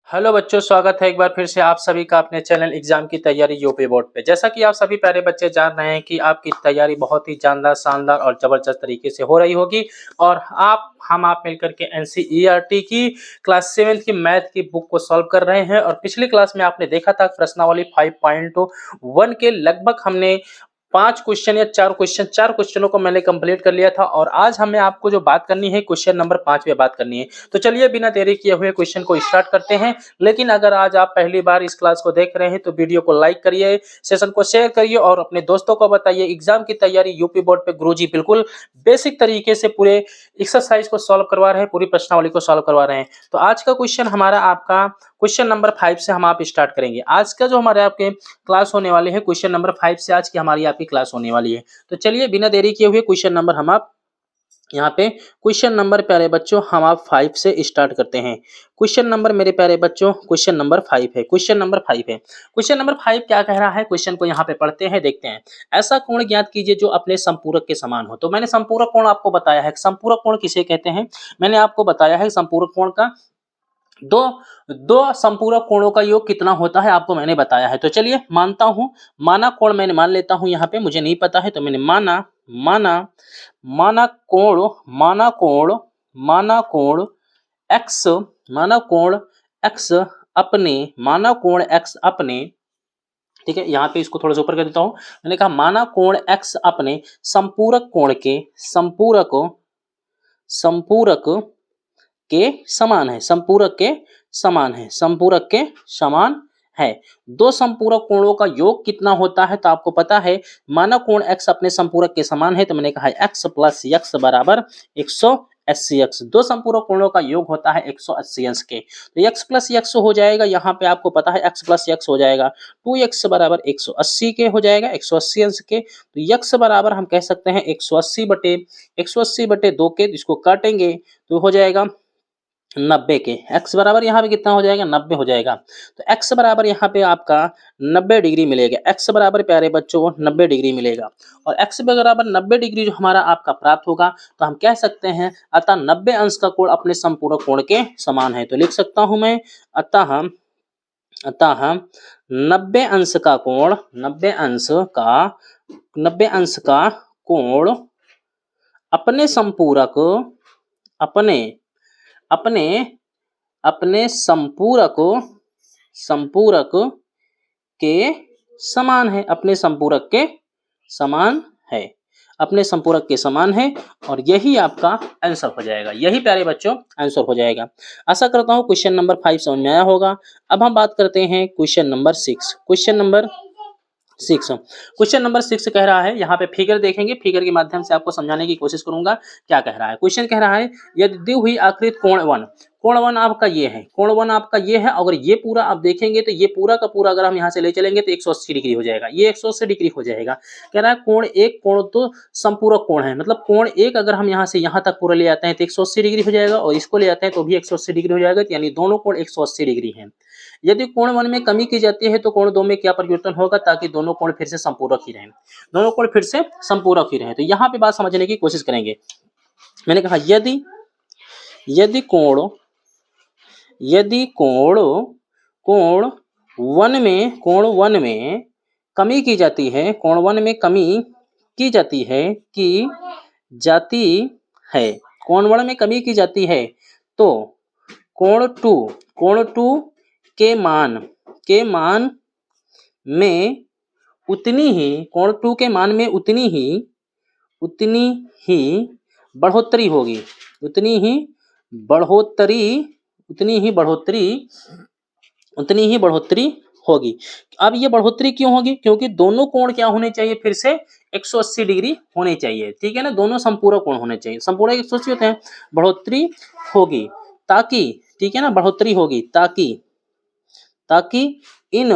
Hello बच्चों, स्वागत है एक बार फिर से आप सभी का अपने चैनल एग्जाम की तैयारी यूपी बोर्ड पे। जैसा कि आप सभी प्यारे बच्चे जान रहे हैं कि आपकी तैयारी बहुत ही जानदार, शानदार और जबरदस्त तरीके से हो रही होगी और आप मिलकर के एनसीईआरटी की क्लास 7 की मैथ की बुक को सॉल्व कर रहे हैं। और पिछली क्लास में आपने देखा था प्रश्नावली 5.1 के लगभग हमने 5 क्वेश्चन या 4 क्वेश्चनों को मैंने कंप्लीट कर लिया था और आज हमें आपको जो बात करनी है क्वेश्चन नंबर 5 पे बात करनी है। तो चलिए बिना देरी किए हुए क्वेश्चन को स्टार्ट करते हैं। लेकिन अगर आज आप पहली बार इस क्लास को देख रहे हैं तो वीडियो को लाइक करिए, सेशन को शेयर करिए और अपने दोस्तों को बताइए। एग्जाम की तैयारी यूपी बोर्ड पे गुरुजी बिल्कुल बेसिक तरीके से पूरे एक्सरसाइज को सॉल्व करवा रहे हैं, पूरी प्रश्नावली को सॉल्व करवा रहे हैं। तो आज का क्वेश्चन हमारा आपका क्वेश्चन नंबर 5 से हम आप स्टार्ट करेंगे। आज का जो हमारे आपके क्लास होने वाले हैं क्वेश्चन नंबर 5 से आज की हमारी आपकी क्लास होने वाली है। तो चलिए बिना देरी किए हुए क्वेश्चन नंबर हम आप यहाँ पे क्वेश्चन नंबर प्यारे बच्चों हम आप 5 से स्टार्ट करते हैं। क्वेश्चन नंबर मेरे प्यारे बच्चों क्वेश्चन नंबर 5 है। क्वेश्चन नंबर 5 है। क्वेश्चन नंबर 5 क्या कह रहा है, क्वेश्चन को यहाँ पे पढ़ते हैं, देखते हैं। ऐसा कोण ज्ञात कीजिए जो अपने संपूरक के समान हो। तो मैंने संपूरक कोण आपको बताया है। संपूरक कोण किसे कहते हैं मैंने आपको बताया है। संपूरक कोण का दो दो संपूरक कोणों का योग कितना होता है आपको मैंने बताया है। तो चलिए मानता हूं, माना कोण मैंने मान लेता हूं। यहाँ पे मुझे नहीं पता है तो मैंने माना माना माना कोण माना कोण माना कोण x माना कोण x अपने माना कोण x अपने, ठीक है। यहाँ पे इसको थोड़ा सा ऊपर कर देता हूं। मैंने कहा माना कोण x अपने संपूरक कोण के संपूरक के समान है। संपूरक के समान है। संपूरक के समान है। दो संपूरक कोणों का योग कितना होता है तो आपको पता है माना कोण x अपने संपूरक के समान है। तो मैंने कहा x प्लस x बराबर 180 x। दो संपूरक कोणों का योग होता है 180 अंश के। तो x प्लस x हो जाएगा, यहाँ पे आपको पता है x प्लस x हो जाएगा 2x बराबर 180 के हो जाएगा, 180 अंश के। तो x बराबर हम कह सकते हैं 180 बटे 2 के, इसको काटेंगे तो हो जाएगा 90 के। x बराबर यहाँ पे कितना हो जाएगा 90 हो जाएगा। तो x बराबर यहाँ पे आपका 90 डिग्री मिलेगा। x बराबर प्यारे बच्चों 90 डिग्री मिलेगा और x बराबर 90 डिग्री जो हमारा आपका प्राप्त होगा तो हम कह सकते हैं अतः 90 अंश का कोण अपने संपूरक कोण के समान है। तो लिख सकता हूं मैं अतः 90 अंश का कोण 90 अंश का कोण अपने संपूरक अपने संपूरक के समान है। अपने संपूरक के समान है। अपने संपूरक के समान है और यही आपका आंसर हो जाएगा। यही प्यारे बच्चों आंसर हो जाएगा। आशा करता हूं क्वेश्चन नंबर 5 समझ में आया होगा। अब हम बात करते हैं क्वेश्चन नंबर 6। क्वेश्चन नंबर 6 कह रहा है, यहाँ पे फिगर देखेंगे, फिगर के माध्यम से आपको समझाने की कोशिश करूंगा क्या कह रहा है। क्वेश्चन कह रहा है यदि दी हुई आकृति कोण वन आपका ये है, कोण वन आपका ये है। अगर ये पूरा आप देखेंगे तो ये पूरा का पूरा अगर हम यहाँ से ले चलेंगे तो 180 डिग्री हो जाएगा। ये 180 डिग्री हो जाएगा। कह रहा है कोण एक, कोण तो संपूरक कोण है, मतलब कोण एक अगर हम यहाँ से यहाँ तक पूरा ले आते हैं तो 180 डिग्री हो जाएगा और इसको ले आते हैं तो भी 180 डिग्री हो जाएगा। यानी दोनों कोण 180 डिग्री है। यदि कोण वन में कमी की जाती है तो कोण दो में क्या परिवर्तन होगा ताकि दोनों कोण फिर से संपूरक ही रहें। दोनों कोण फिर से संपूरक ही रहें। तो यहाँ पे बात समझने की कोशिश करेंगे। मैंने कहा यदि कोण वन में कमी की जाती है, कोण वन में कमी की जाती है, कोण वन में कमी की जाती है तो कोण टू के मान में उतनी ही कोण टू के मान में उतनी ही बढ़ोतरी होगी। उतनी ही बढ़ोतरी होगी। अब ये बढ़ोतरी क्यों होगी? क्योंकि दोनों कोण क्या होने चाहिए फिर से 180 डिग्री होने चाहिए, ठीक है ना। दोनों संपूरक कोण होने चाहिए। संपूरक 180 होते हैं। बढ़ोतरी होगी ताकि, ठीक है ना, बढ़ोतरी होगी ताकि इन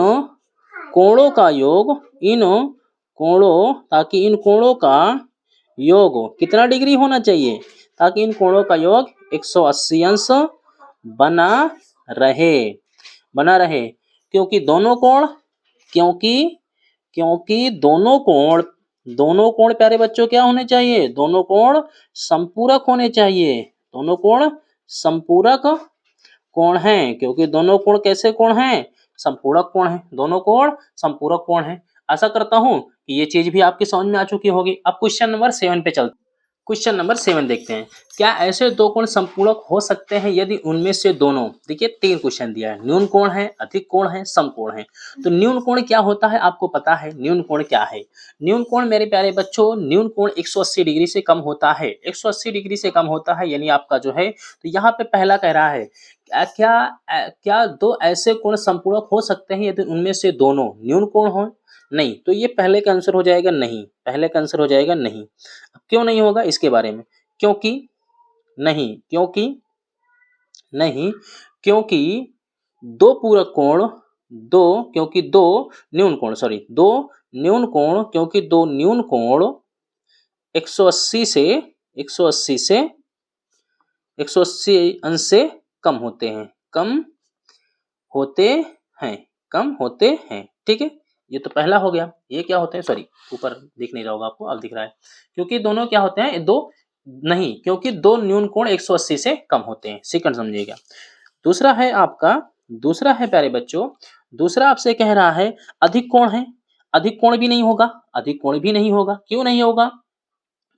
कोणों का योग कितना डिग्री होना चाहिए? ताकि इन कोणों का योग 180 अंश बना रहे। क्योंकि दोनों कोण प्यारे बच्चों क्या होने चाहिए? दोनों कोण संपूरक होने चाहिए। दोनों कोण संपूरक कोण हैं, क्योंकि दोनों कोण कैसे कोण हैं, समपूरक कोण हैं, दोनों कोण समपूरक कोण हैं। आशा करता हूं कि ये चीज भी आपकी समझ में आ चुकी होगी। अब क्वेश्चन नंबर 7 पे चलते हैं। क्वेश्चन नंबर 7 देखते हैं। क्या ऐसे दो कोण समपूरक हो सकते हैं यदि उनमें से दोनों, देखिए 3 क्वेश्चन दिया है, न्यून कोण है, अधिक कोण है, समकोण है। तो न्यून कोण क्या होता है आपको पता है, न्यून कोण क्या है? न्यून कोण मेरे प्यारे बच्चों, न्यून कोण 180 डिग्री से कम होता है, 180 डिग्री से कम होता है, यानी आपका जो है, तो यहाँ पे पहला कह रहा है क्या दो ऐसे कोण समपूरक हो सकते हैं यदि उनमें से दोनों न्यून कोण हो? नहीं, तो ये पहले का आंसर हो जाएगा नहीं, पहले का आंसर हो जाएगा नहीं। क्यों नहीं होगा इसके बारे में, क्योंकि नहीं, क्योंकि दो पूरक कोण, क्योंकि दो न्यून कोण, क्योंकि दो न्यून कोण 180 से 180 अंश से कम होते हैं, कम होते हैं, ठीक है। ये तो पहला हो गया। ये क्या होते हैं, सॉरी ऊपर दिख नहीं रहा होगा आपको, अब दिख रहा है। क्योंकि दोनों क्या होते हैं, क्योंकि दो न्यून कोण 180 से कम होते हैं। सेकंड समझिएगा। दूसरा है प्यारे बच्चों, दूसरा आपसे कह रहा है अधिक कोण है, अधिक कोण भी नहीं होगा, क्यों नहीं होगा?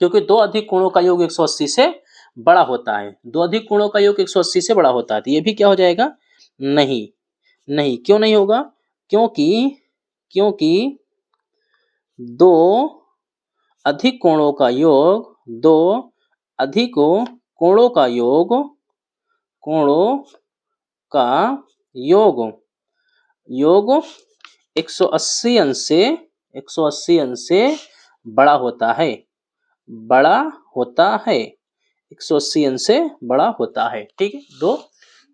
क्योंकि दो अधिक कोणों का योग 180 से बड़ा होता है, दो अधिक कोणों का योग 180 से बड़ा होता है, तो ये भी क्या हो जाएगा, नहीं। क्यों नहीं होगा? क्योंकि दो अधिक कोणों का योग 180 अंश से बड़ा होता है, 180 अंश से बड़ा होता है, ठीक है।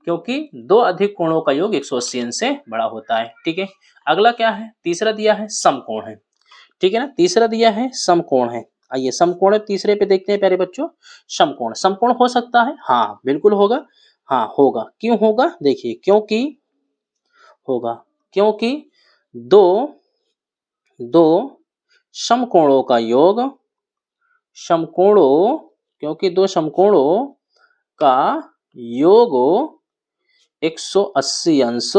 क्योंकि दो अधिक कोणों का योग 180 अंश से बड़ा होता है, ठीक है। अगला क्या है, तीसरा दिया है समकोण है, ठीक है ना, तीसरा दिया है समकोण है। आइए समकोण तीसरे पे देखते हैं प्यारे बच्चों। समकोण हो सकता है, हाँ बिल्कुल होगा, हाँ होगा। क्यों होगा, देखिए क्योंकि दो समकोणों का योग, क्योंकि दो समकोणों का योग 180 अंश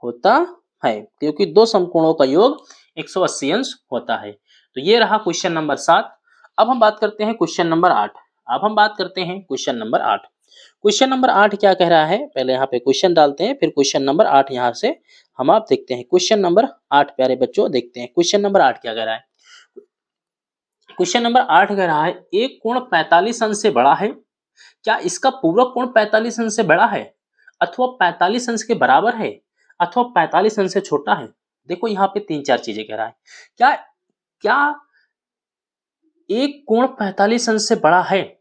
होता है, क्योंकि दो समकोणों का योग 180 अंश होता है। तो ये रहा क्वेश्चन नंबर 7। अब हम बात करते हैं क्वेश्चन नंबर 8। क्वेश्चन नंबर 8 क्या कह रहा है, पहले यहाँ पे क्वेश्चन डालते हैं, फिर क्वेश्चन नंबर 8 यहाँ से हम आप देखते हैं। क्वेश्चन नंबर 8 प्यारे बच्चों देखते हैं, क्वेश्चन नंबर 8 क्या कह रहा है। क्वेश्चन नंबर 8 कह रहा है एक कोण 45 अंश से बड़ा है, क्या इसका पूरक कोण 45 अंश से बड़ा है, अथवा 45 अंश के बराबर है, अथवा 45 अंश से छोटा है। देखो यहाँ पे 3-4 चीजें कह रहा है। क्या एक कोण 45 अंश से बड़ा है,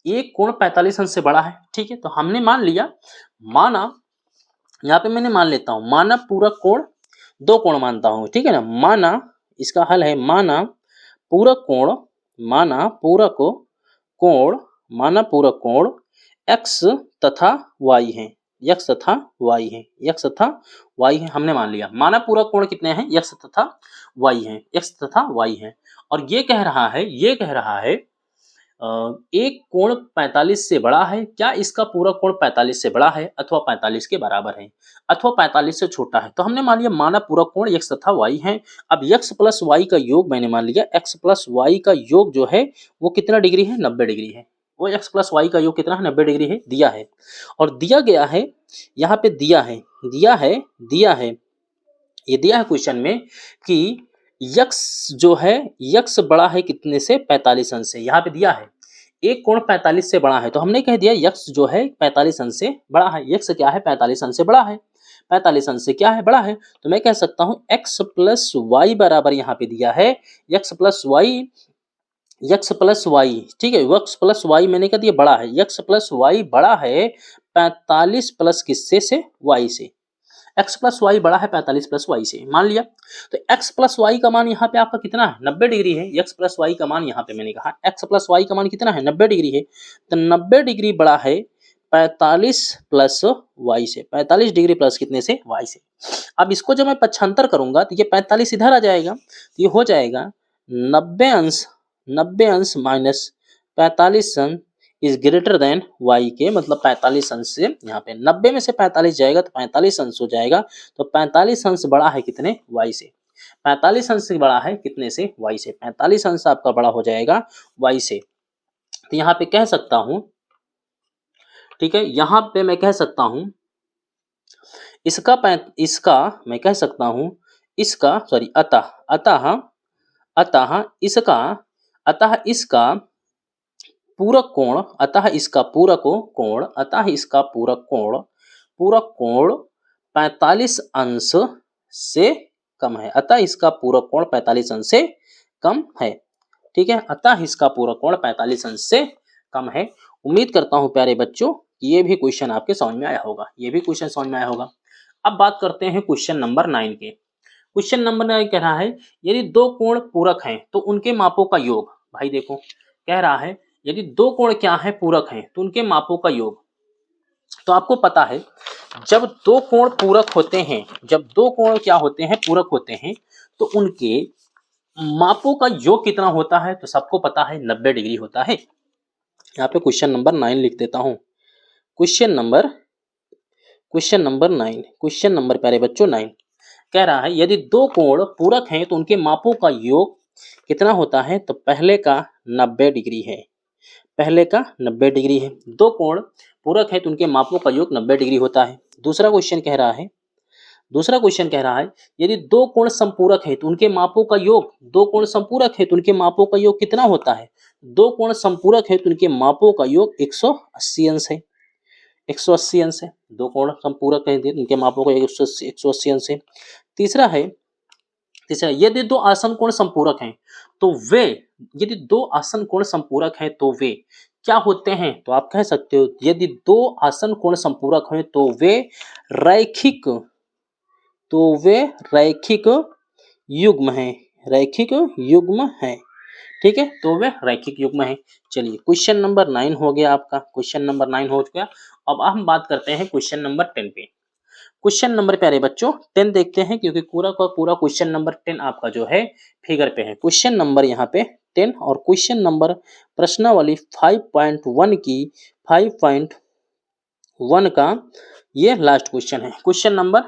एक कोण 45 अंश से बड़ा है, ठीक है। तो हमने माना यहाँ पे मैंने मान लेता हूं, माना पूरक कोण, दो कोण मानता हूं, ठीक है ना। माना इसका हल है, माना पूरक कोण x तथा y है, x तथा y है, हमने मान लिया। माना पूरक कोण कितने हैं, x तथा y है। और ये कह रहा है एक कोण 45 से बड़ा है, क्या इसका पूरक कोण 45 से बड़ा है, अथवा 45 के बराबर है, अथवा 45 से छोटा है। तो हमने मान लिया माना पूरक कोण x तथा y है। अब x प्लस y का योग मैंने मान लिया, x प्लस y का योग जो है वो कितना डिग्री है, 90 डिग्री है। वो x प्लस y का योग कितना है, 90 डिग्री है, दिया है। और दिया गया है, यहाँ पे दिया है ये दिया है क्वेश्चन में कि x जो है, x बड़ा है कितने से, 45 अंश से। यहाँ पे दिया है एक कोण 45 से बड़ा है, तो हमने कह दिया x जो है 45 अंश से बड़ा है। x क्या है, 45 अंश से बड़ा है, 45 अंश से क्या है, बड़ा है। तो मैं कह सकता हूं x प्लस वाई बराबर, यहाँ पे दिया है x प्लस वाई, ठीक है। x प्लस वाई मैंने कह दिया बड़ा है, x प्लस वाई बड़ा है 45 प्लस किससे से, y से। x प्लस वाई बड़ा है 45 प्लस वाई से, मान लिया। तो x प्लस वाई का मान यहाँ पे आपका कितना है, 90 डिग्री है। x प्लस वाई का मान यहाँ पे मैंने कहा x प्लस वाई का मान कितना है, 90 डिग्री है। तो 90 डिग्री बड़ा है 45 प्लस वाई से, 45 डिग्री प्लस कितने से, वाई से। अब इसको जब मैं पक्षांतर करूंगा तो ये 45 इधर आ जाएगा, तो ये हो जाएगा 90 अंश माइनस 45 अंश इज ग्रेटर देन y के, मतलब 45 अंश से, यहाँ पे 90 में से 45 जाएगा तो 45 अंश हो जाएगा, तो 45 अंश बड़ा है कितने, y से। 45 अंश से बड़ा है कितने से, y से। 45 अंश आपका बड़ा हो जाएगा y से। तो यहाँ पे कह सकता हूं, ठीक है, यहाँ पे मैं कह सकता हूं इसका मैं कह सकता हूं इसका, सॉरी, अतः अतः अतः इसका अतः इसका पूरक कोण, अतः इसका पूरक कोण, अतः इसका पूरक कोण 45 अंश से कम है। अतः इसका पूरक कोण 45 अंश से कम है। ठीक है, अतः इसका पूरक कोण 45 अंश से कम है। उम्मीद करता हूं प्यारे बच्चों ये भी क्वेश्चन आपके समझ में आया होगा, ये भी क्वेश्चन समझ में आया होगा। अब बात करते हैं क्वेश्चन नंबर 9 के। क्वेश्चन नंबर 9 कह रहा है यदि दो कोण पूरक हैं तो उनके मापों का योग। भाई देखो, कह रहा है यदि दो कोण क्या है, पूरक हैं, तो उनके मापों का योग। तो आपको पता है जब दो कोण पूरक होते हैं, जब दो कोण क्या होते हैं, पूरक होते हैं, तो उनके मापों का योग कितना होता है, तो सबको पता है 90 डिग्री होता है। यहाँ पे क्वेश्चन नंबर 9 लिख देता हूं। क्वेश्चन नंबर 9, क्वेश्चन नंबर प्यारे बच्चों 9 कह रहा है यदि दो कोण पूरक हैं तो उनके मापों का योग कितना होता है, तो पहले का 90 डिग्री है, पहले का 90 डिग्री है। दो कोण पूरक है तो उनके मापों का योग 90 डिग्री होता है। दूसरा क्वेश्चन कह रहा है यदि दो कोण संपूरक है तो उनके मापों का योग, दो कोण संपूरक है तो उनके मापों का योग कितना होता है, दो कोण संपूरक है तो उनके मापों का योग 180 अंश है, 180 अंश है। दो कोण संपूरक है उनके मापों का 180 अंश है। तीसरा यदि दो आसन कोण संपूरक हैं तो वे, यदि दो आसन कोण संपूरक हैं तो वे क्या होते हैं, तो आप कह सकते हो यदि दो आसन कोण संपूरक हैं तो वे रैखिक युग्म है, रैखिक युग्म है। ठीक है, तो वे रैखिक युग्म है। चलिए क्वेश्चन नंबर 9 हो गया आपका, क्वेश्चन नंबर 9 हो चुका। अब हम बात करते हैं क्वेश्चन नंबर 10 पे। क्वेश्चन नंबर प्यारे बच्चों 10 देखते हैं, क्योंकि पूरा का पूरा क्वेश्चन नंबर 10 आपका जो है फिगर पे है। क्वेश्चन नंबर यहाँ पे 10 और क्वेश्चन नंबर प्रश्नावली 5.1 की 5.1 का ये लास्ट क्वेश्चन है। क्वेश्चन नंबर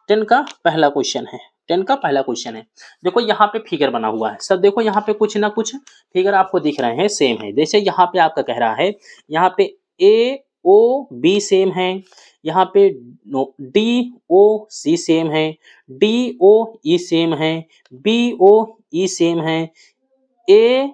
10 का पहला क्वेश्चन है, 10 का पहला क्वेश्चन है। देखो यहाँ पे फिगर बना हुआ है सब, देखो यहाँ पे कुछ ना कुछ फिगर आपको दिख रहे हैं, सेम है। जैसे यहाँ पे आपका कह रहा है यहाँ पे ए ओ बी सेम है, यहाँ पे डी ओ सी सेम है, डी ओ ई सेम है, बी ओ ई सेम है, ए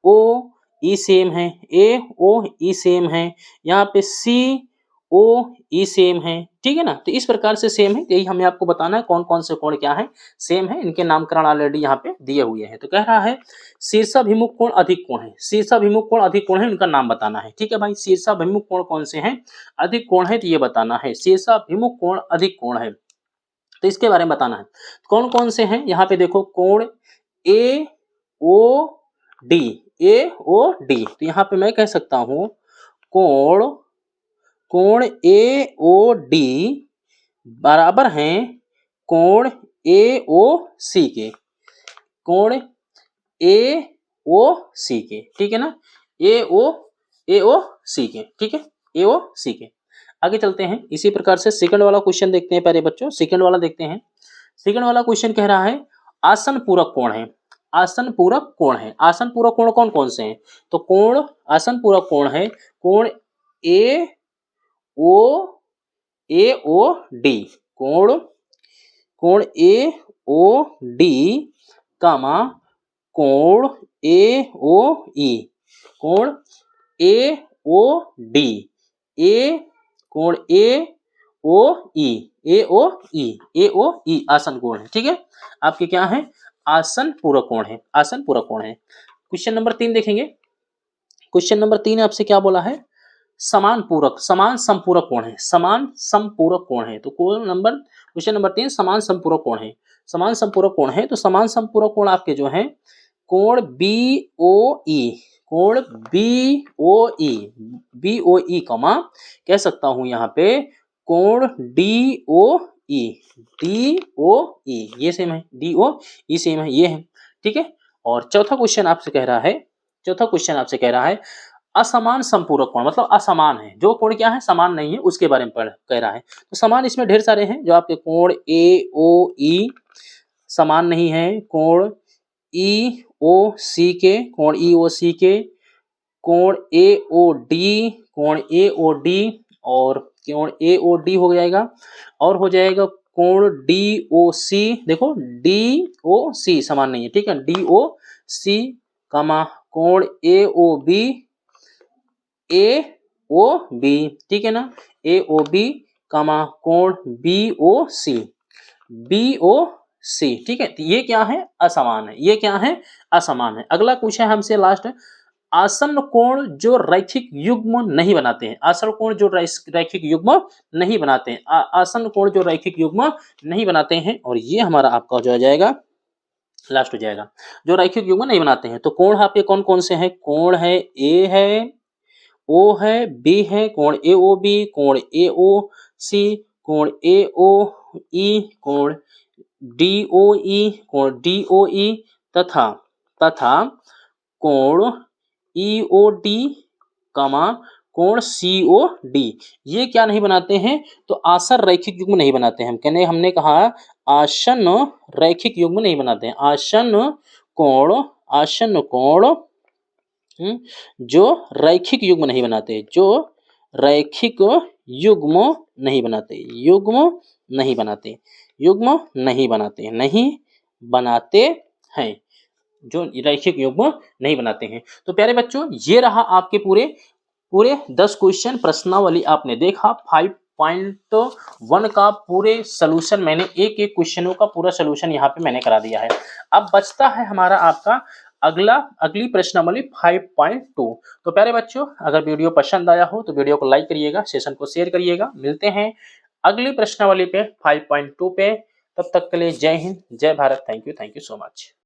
ओ ई सेम है, ए ओ ई सेम है, यहाँ पे सी ओ ई सेम है। ठीक है ना, तो इस प्रकार से सेम है, यही हमें आपको बताना है कौन कौन से कोण क्या है, सेम है। इनके नामकरण ऑलरेडी यहाँ पे दिए हुए हैं। तो कह रहा है शीर्षाभिमुख कोण अधिक कोण है, शीर्षाभिमुख कोण अधिक कोण है, उनका नाम बताना है। ठीक है भाई, शीर्षाभिमुख कोण कौन से हैं, अधिक कोण है, तो ये बताना है शीर्षाभिमुख कोण अधिक कोण है, तो इसके बारे में बताना है। कौन कौन से हैं, यहाँ पे देखो कोण ए ओ डी, ए ओ डी, तो यहाँ पे मैं कह सकता हूं कोण ए ओ डी बराबर हैं कोण ए ओ सी के, कोण ए ओ सी के। ठीक है ना, ए ओ सी के। ठीक है, ए ओ सी के। आगे चलते हैं, इसी प्रकार से सेकंड वाला क्वेश्चन देखते हैं प्यारे बच्चों। सेकंड वाला देखते हैं। सेकंड वाला क्वेश्चन कह रहा है आसन पूरक कोण है, आसन पूरक कोण है। आसन पूरक कोण कौन कौन से हैं, तो कोण आसन पूरक कोण है कोण ए ओ डी, कोण ए ओ डी कामा कोण ए ओ ई, कोण ए ओ डी, कोण ए ओ ई आसन कोण है। ठीक है, आपके क्या है, आसन पूरक कोण है, आसन पूरक कोण है। क्वेश्चन नंबर 3 देखेंगे। क्वेश्चन नंबर 3 आपसे क्या बोला है, समान संपूरक कोण है, समान संपूरक कोण है। तो क्वेश्चन नंबर 3 समान संपूरक कोण है, समान संपूरक कोण है। तो समान संपूरक कोण आपके जो है कोण बी ओ ई, कोण बी ओ ई कमा कह सकता हूं यहाँ पे कोण डी ओ ई, ये सेम है, डी ओ ई सेम है, ये है। ठीक है, और चौथा क्वेश्चन आपसे कह रहा है असमान संपूरक कोण मतलब असमान है, जो कोण क्या है समान नहीं है उसके बारे में कह रहा है। तो समान इसमें ढेर सारे हैं, जो आपके कोण ए ओ ई समान नहीं है, कोण ई ओ सी के, कोण ई ओ सी के, कोण ए ओ डी, कोण ए ओ डी और कोण ए ओ डी हो जाएगा, और हो जाएगा कोण डी ओ सी। देखो डी ओ सी समान नहीं है, ठीक है, डी ओ सी कमा कोण ए ओ बी, ए ओ बी, ठीक है ना, ए ओ बी कमा कोण बी ओ सी, बी ओ सी, ठीक है। तो ये क्या है असमान है, ये क्या है असमान है। अगला पूछा है हमसे लास्ट, आसन्न कोण जो रैखिक युग्म नहीं बनाते हैं, आसन्न कोण जो रैखिक युग्म नहीं बनाते हैं, आसन्न कोण जो रैखिक युग्म नहीं बनाते हैं, और ये हमारा आपका जो आ जाएगा लास्ट हो जाएगा, जो रैखिक युग्म नहीं बनाते हैं। तो कोण आपके कौन कौन से हैं, कोण है ए है, ओ है, बी है, कोण ए ओ बी, कोण ए ओ सी, कोण ए ओ ई, कोण डी ओ ई, कोण डी ओ ई तथा तथा कोण ई ओ डी कमा कोण सी ओ डी, ये क्या नहीं बनाते हैं, तो आसन्न रैखिक युग्म नहीं बनाते हैं। कहने हमने कहा आसन्न रैखिक युग्म नहीं बनाते हैं, आसन्न कोण जो रैखिक युग्म नहीं बनाते, जो रैखिक युग्म नहीं बनाते, युग्म नहीं बनाते, युग्म नहीं बनाते, नहीं बनाते हैं, जो रैखिक युग्म नहीं बनाते हैं। तो प्यारे बच्चों ये रहा आपके पूरे पूरे 10 क्वेश्चन प्रश्नावली आपने देखा। 5.1 का पूरे सॉल्यूशन मैंने एक एक क्वेश्चनों का पूरा सॉल्यूशन यहाँ पे मैंने करा दिया है। अब बचता है हमारा आपका अगली प्रश्नावली 5.2। तो प्यारे बच्चों अगर वीडियो पसंद आया हो तो वीडियो को लाइक करिएगा, सेशन को शेयर करिएगा। मिलते हैं अगली प्रश्नावली पे 5.2 पे, तब तक के लिए जय हिंद जय Bharat. Thank you so much.